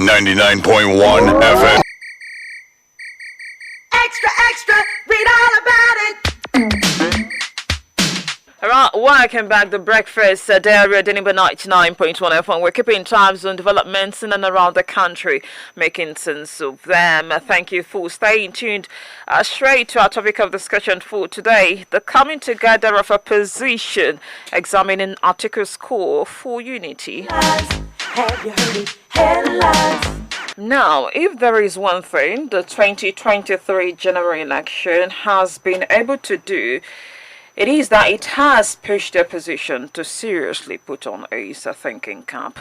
99.1 FM. Extra, extra, read all about it. Alright, welcome back to Breakfast Diary at Denver 99.1 FM. We're keeping tabs on developments in and around the country, making sense of them. Thank you for staying tuned. Straight to our topic of discussion for today, the coming together of opposition, examining Atiku's call for unity. Have you heard it? Headlines. Now, if there is one thing the 2023 general election has been able to do, it is that it has pushed the opposition to seriously put on a thinking cap.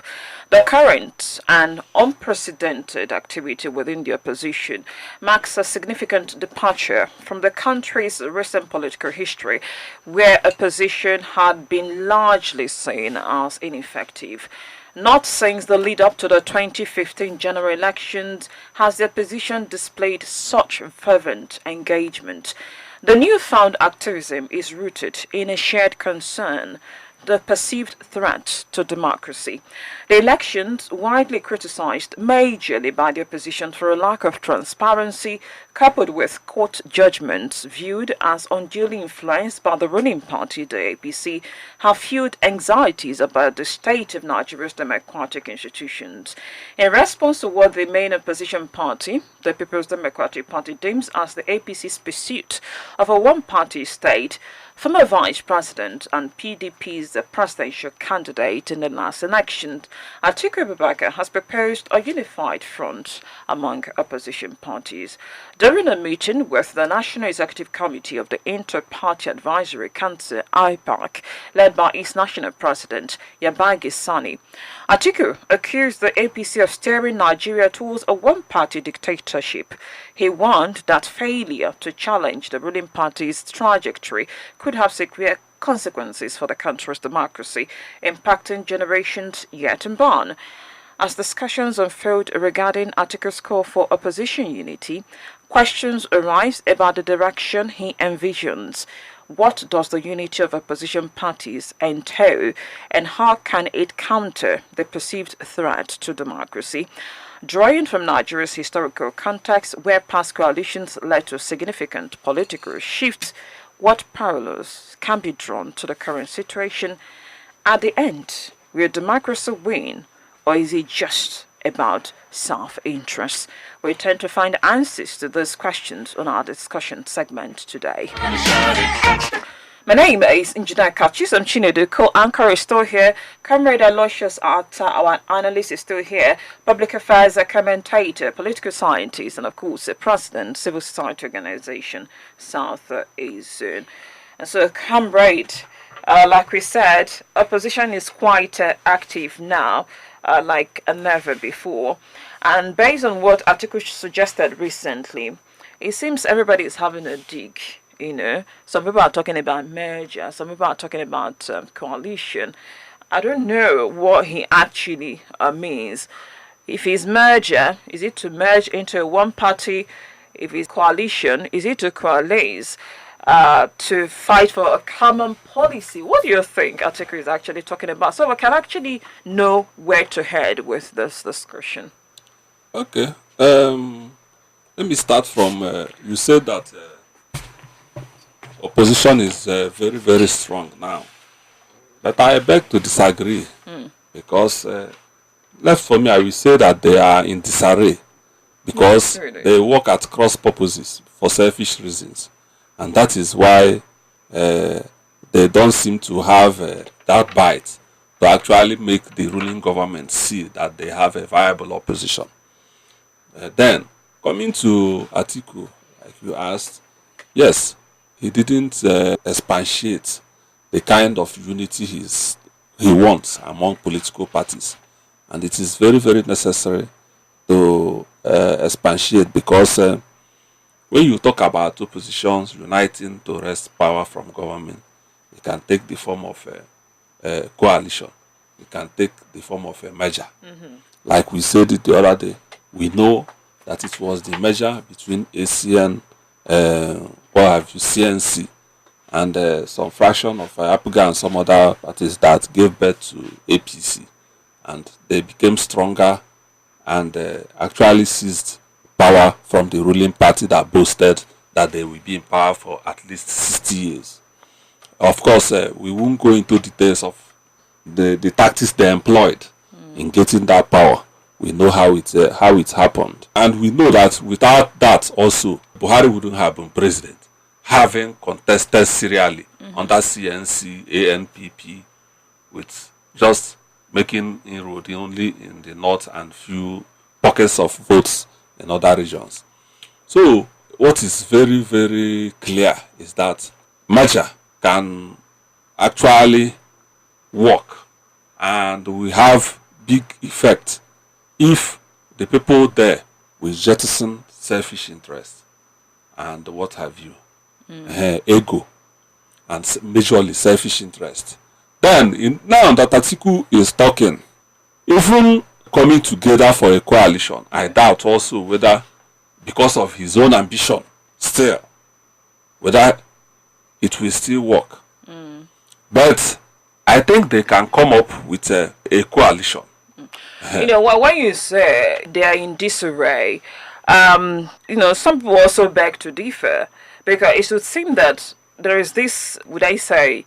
The current and unprecedented activity within the opposition marks a significant departure from the country's recent political history, where opposition had been largely seen as ineffective. Not since the lead up to the 2015 general elections has the opposition displayed such fervent engagement. The newfound activism is rooted in a shared concern, the perceived threat to democracy. The elections, widely criticized majorly by the opposition for a lack of transparency, coupled with court judgments viewed as unduly influenced by the ruling party, the APC, have fueled anxieties about the state of Nigeria's democratic institutions. In response to what the main opposition party, the People's Democratic Party, deems as the APC's pursuit of a one-party state, former Vice President and PDP's presidential candidate in the last election, Atiku Abubakar, has proposed a unified front among opposition parties. During a meeting with the National Executive Committee of the Inter-Party Advisory Council, IPAC, led by its national president, Yabagi Sani, Atiku accused the APC of steering Nigeria towards a one-party dictatorship. He warned that failure to challenge the ruling party's trajectory could have severe consequences for the country's democracy, impacting generations yet unborn. As discussions unfold regarding Atiku's call for opposition unity, questions arise about the direction he envisions. What does the unity of opposition parties entail, and how can it counter the perceived threat to democracy? Drawing from Nigeria's historical context, where past coalitions led to significant political shifts, what parallels can be drawn to the current situation? At the end, will democracy win, or is it just about self-interest? We tend to find answers to these questions on our discussion segment today. My name is Engineer Kachis. I'm Chinedu. Co-anchor is still here. Comrade Aloysius Atta, our analyst, is still here. Public affairs commentator, political scientist, and of course, the president, civil society organization, South Asian. And so, comrade, like we said, opposition is quite active now, like never before. And based on what Atiku suggested recently, it seems everybody is having a dig. You know, some people are talking about merger, some people are talking about coalition. I don't know what he actually means. If it's merger, is it to merge into a one party? If it's coalition, is it to coalesce to fight for a common policy? What do you think Atiku is actually talking about? So we can actually know where to head with this discussion. Okay. Let me start from, you said that opposition is very, very strong now. But I beg to disagree because left for me, I will say that they are in disarray because they work at cross purposes for selfish reasons. And that is why they don't seem to have that bite to actually make the ruling government see that they have a viable opposition. Then, coming to Atiku, like you asked, yes, he didn't expatiate the kind of unity he wants among political parties. And it is very, very necessary to expatiate because when you talk about oppositions uniting to wrest power from government, it can take the form of a coalition. It can take the form of a merger. Like we said it the other day, we know that it was the merger between ACN, CNC, and some fraction of APGA and some other parties that gave birth to APC. And they became stronger and actually seized power from the ruling party that boasted that they will be in power for at least 60 years. Of course, we won't go into details of the tactics they employed in getting that power. We know how it happened, and we know that without that also Buhari wouldn't have been president, having contested serially under CNC, ANPP, with just making inroad only in the north and few pockets of votes in other regions. So what is very, very clear is that merger can actually work, and we have big effect if the people there will jettison selfish interest and what have you, ego, and majorly selfish interest. Then, now that Atiku is talking, even coming together for a coalition, I doubt also whether, because of his own ambition, still, whether it will still work. But I think they can come up with a coalition. When you say they are in disarray, some people also beg to differ, because it would seem that there is this, would I say,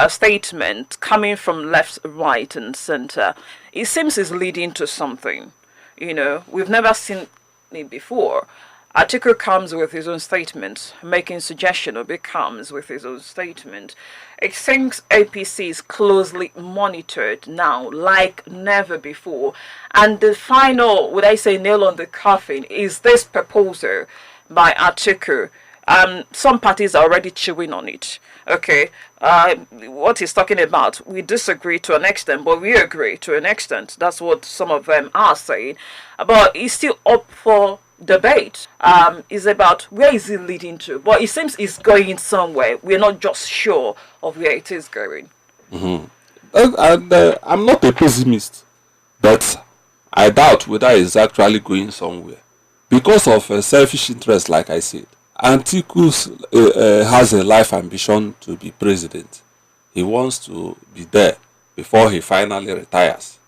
statement coming from left, right, and center. It seems it's leading to something. We've never seen it before. Atiku comes with his own statement, making suggestion, or comes with his own statement. It seems APC is closely monitored now, like never before. And the final, would I say, nail on the coffin is this proposal by Atiku. Some parties are already chewing on it. Okay, what he's talking about, we disagree to an extent, but we agree to an extent. That's what some of them are saying. But he's still up for debate. Is about where is it leading to, but it seems it's going somewhere. We're not just sure of where it is going. And I'm not a pessimist, but I doubt whether it's actually going somewhere because of selfish interest. Like I said, Atiku has a life ambition to be president. He wants to be there before he finally retires.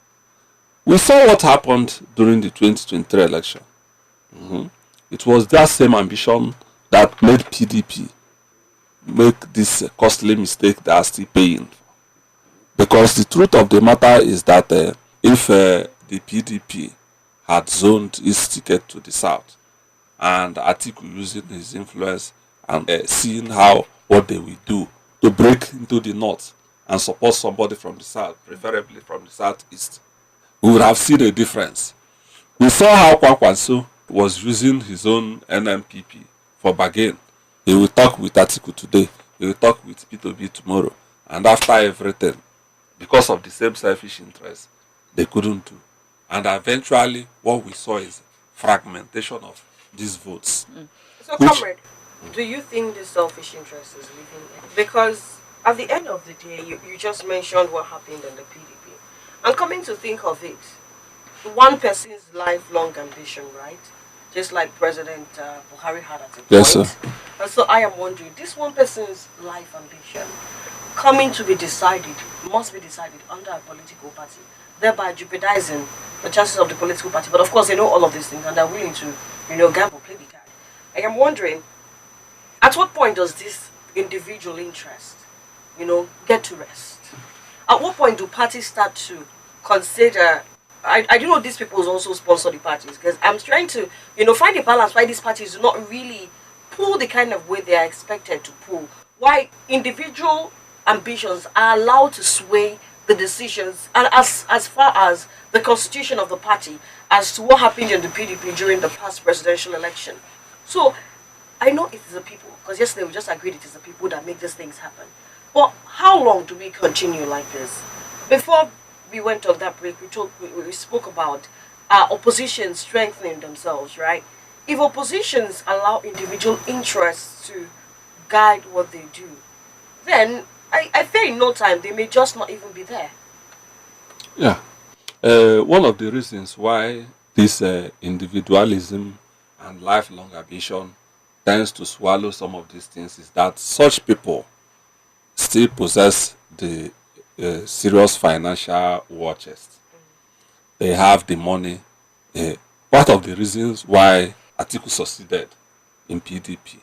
We saw what happened during the 2023 election. It was that same ambition that made PDP make this costly mistake they are still paying. Because the truth of the matter is that if the PDP had zoned its ticket to the south, and Atiku using his influence and seeing what they will do to break into the north and support somebody from the south, preferably from the southeast, we would have seen a difference. We saw how Kwakwanso was using his own NMPP for bargain. He will talk with Atiku today, he will talk with P2B tomorrow, and after everything, because of the same selfish interest, they couldn't do. And eventually, what we saw is fragmentation of these votes. So, comrade, do you think the selfish interest is leaving it? Because at the end of the day, you just mentioned what happened in the PDP. And coming to think of it, one person's lifelong ambition, right? Just like President Buhari had at a point. Yes, sir. And so I am wondering, this one person's life ambition coming to be decided, must be decided under a political party, thereby jeopardizing the chances of the political party. But of course, they know all of these things and they're willing to, gamble, play the card. I am wondering, at what point does this individual interest, get to rest? At what point do parties start to consider? I do know these people also sponsor the parties, because I'm trying to, find a balance why these parties do not really pull the kind of way they are expected to pull. Why individual ambitions are allowed to sway the decisions, and as far as the constitution of the party, as to what happened in the PDP during the past presidential election. So I know it is the people, because yesterday we just agreed it is the people that make these things happen. But how long do we continue like this? Before we went on that break, we spoke about opposition strengthening themselves, right? If oppositions allow individual interests to guide what they do, then I fear in no time they may just not even be there. Yeah. One of the reasons why this individualism and lifelong ambition tends to swallow some of these things is that such people still possess the serious financial war chest. They have the money part of the reasons why Atiku succeeded in PDP,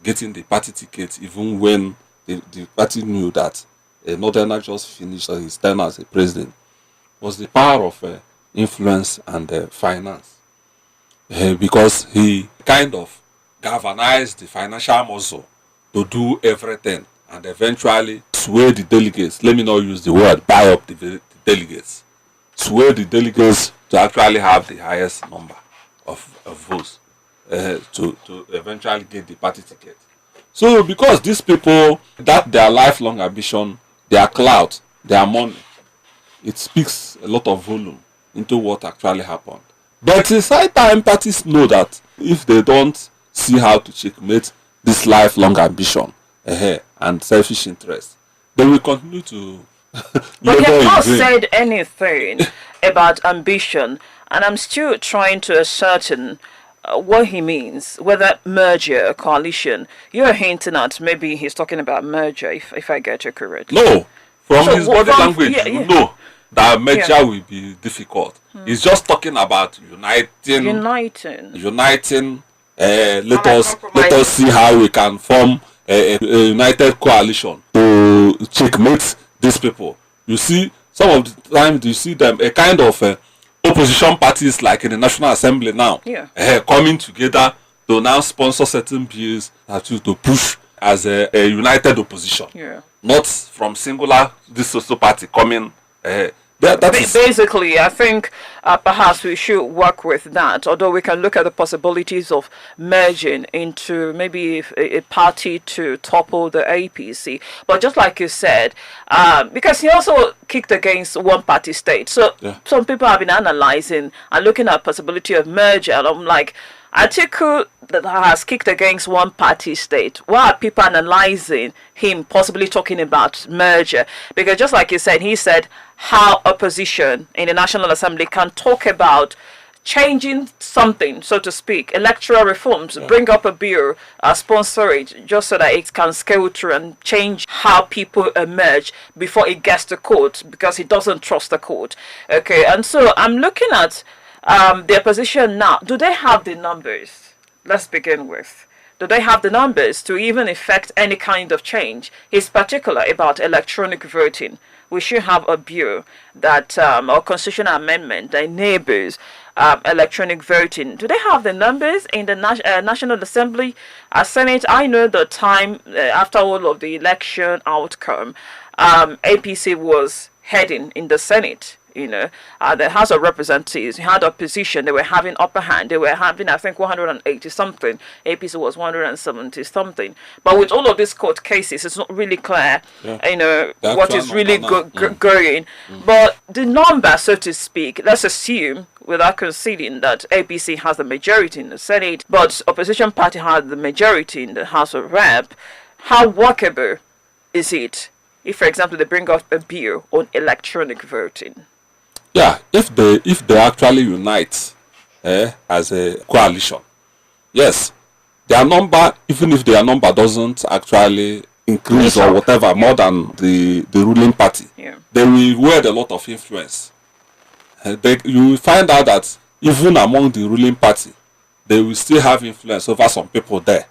getting the party ticket even when the party knew that a northerner just finished his term as a president, was the power of influence and finance. Because he kind of galvanized the financial muscle to do everything and eventually sway the delegates. Let me not use the word buy up the delegates. Sway the delegates to actually have the highest number of votes to eventually get the party ticket. So because these people, that their lifelong ambition, their clout, their money, it speaks a lot of volume into what actually happened. But it's high time parties know that if they don't see how to checkmate this lifelong ambition and selfish interest, they will continue to. But you have not said anything about ambition, and I'm still trying to ascertain what he means, whether merger or coalition. You're hinting at maybe he's talking about merger, if I get you correctly. No, from his body language, yeah. you know that merger will be difficult. He's just talking about uniting. Let us see how we can form a united coalition to checkmate these people. You see, some of the time you see them a kind of opposition parties like in the National Assembly now, coming together to now sponsor certain bills to push as a united opposition, not from singular this social party coming. Basically, I think perhaps we should work with that, although we can look at the possibilities of merging into maybe a party to topple the APC. But just like you said, because he also kicked against one-party state, so some people have been analyzing and looking at possibility of merger, and I'm like, Atiku that has kicked against one-party state. Why are people analyzing him possibly talking about merger? Because just like you said, he said how opposition in the National Assembly can talk about changing something, so to speak, electoral reforms, bring up a bill, sponsor it, just so that it can scale through and change how people emerge before it gets to court, because he doesn't trust the court. Okay, and so I'm looking at the opposition now. Do they have the numbers? Let's begin with. Do they have the numbers to even effect any kind of change? He's particular about electronic voting. We should have a bill that, or constitutional amendment that enables electronic voting. Do they have the numbers in the National Assembly? Senate, I know the time after all of the election outcome, APC was heading in the Senate. The House of Representatives had opposition. They were having upper hand. They were having, I think, 180 something. APC was 170 something. But with all of these court cases, it's not really clear, what is really going. But the number, so to speak, let's assume, without conceding, that APC has the majority in the Senate, but opposition party has the majority in the House of Rep. How workable is it if, for example, they bring up a bill on electronic voting? Yeah, if they actually unite as a coalition, yes, their number, even if their number doesn't actually increase or whatever more than the ruling party, they will wield a lot of influence. You will find out that even among the ruling party, they will still have influence over some people there.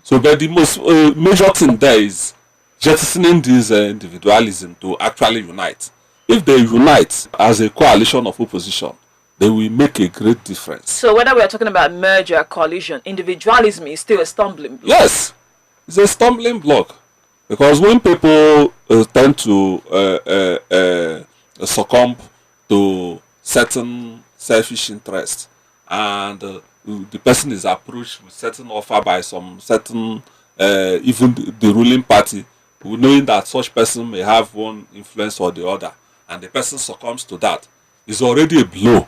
So, but the most major thing there is jettisoning this individualism to actually unite. If they unite as a coalition of opposition, they will make a great difference. So whether we are talking about merger, coalition, individualism is still a stumbling block. Yes, it's a stumbling block. Because when people tend to succumb to certain selfish interests, and the person is approached with certain offer by some certain, even the ruling party, knowing that such person may have one influence or the other, and the person succumbs to that, is already a blow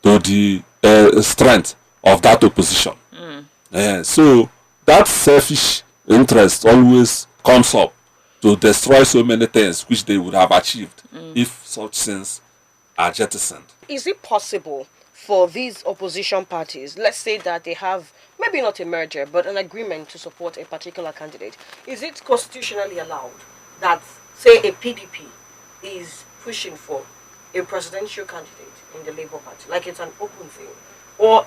to the strength of that opposition. So that selfish interest always comes up to destroy so many things which they would have achieved if such things are jettisoned. Is it possible for these opposition parties, let's say that they have maybe not a merger but an agreement to support a particular candidate, is it constitutionally allowed that, say, a PDP is pushing for a presidential candidate in the Labour Party, like it's an open thing, or